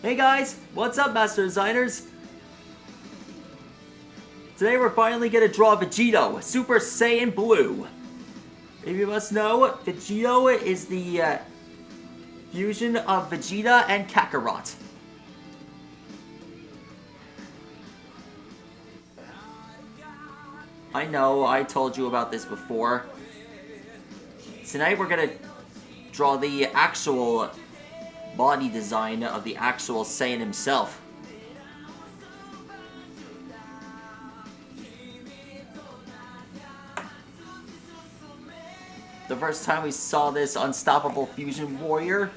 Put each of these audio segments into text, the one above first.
Hey guys, what's up Master Designers? Today we're finally gonna draw Vegito, Super Saiyan Blue. If you must know, Vegito is the fusion of Vegeta and Kakarot. I know, I told you about this before. Tonight we're gonna draw the actual body design of the actual Saiyan himself. The first time we saw this unstoppable fusion warrior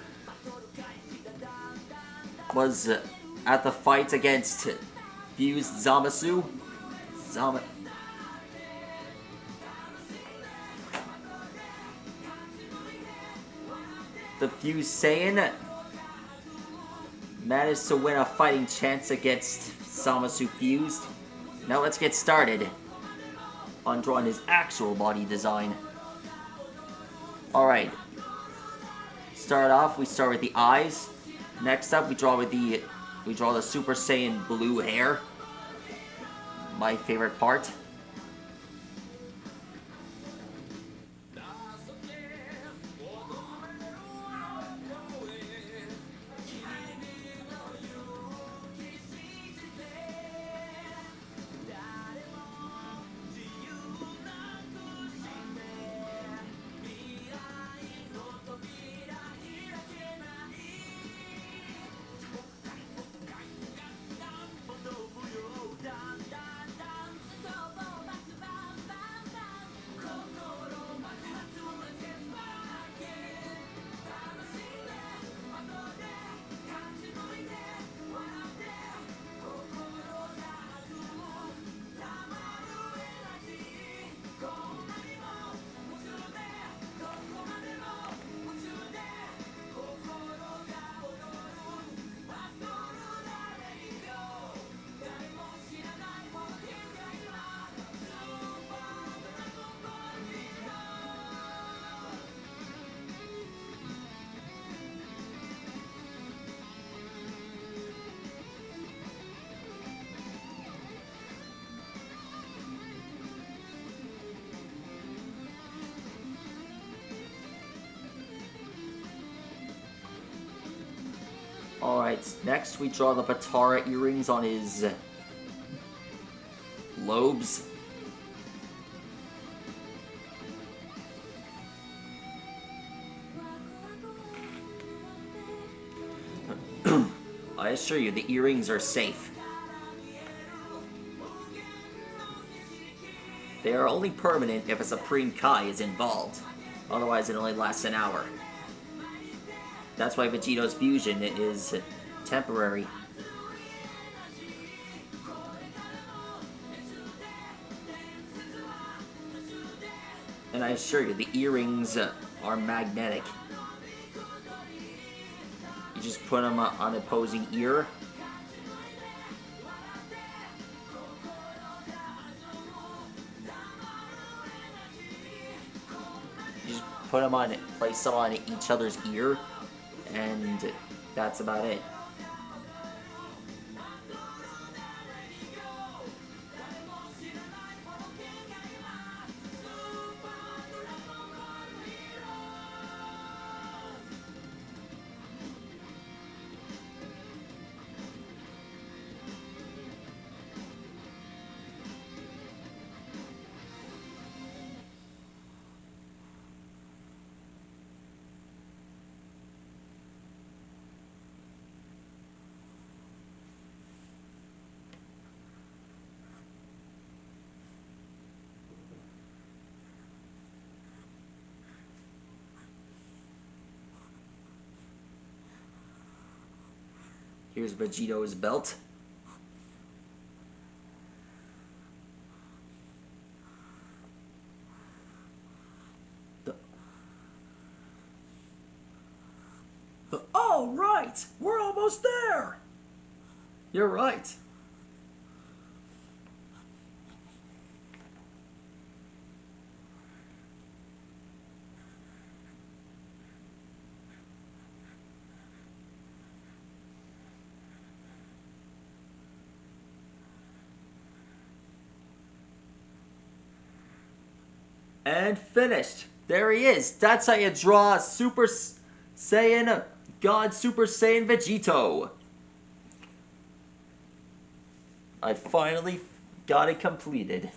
was at the fight against fused Zamasu. The fused Saiyan managed to win a fighting chance against Zamasu fused. Now let's get started on drawing his actual body design. Alright. Start off, we start with the eyes. Next up, we draw the Super Saiyan Blue hair. My favorite part. Alright, next we draw the Potara earrings on his lobes. I assure you, the earrings are safe. They are only permanent if a Supreme Kai is involved. Otherwise, it only lasts an hour. That's why Vegeto's fusion is temporary. And I assure you, the earrings are magnetic. You just put them on an opposing ear. You just put them on, place them on each other's ear, and that's about it. Here's Vegeto's belt. Oh, right! We're almost there! You're right. And finished. There he is. That's how you draw Super Saiyan God Super Saiyan Vegito. I finally got it completed.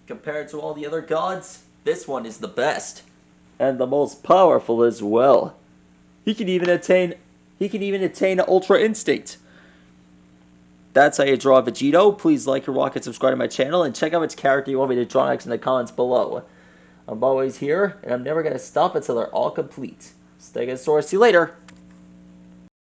Compared to all the other gods, this one is the best. And the most powerful as well. He can even attain Ultra Instinct. That's how you draw Vegito. Please like your rocket, subscribe to my channel, and check out which character you want me to draw next in the comments below. I'm always here, and I'm never going to stop until they're all complete. Stay good, Source. See you later.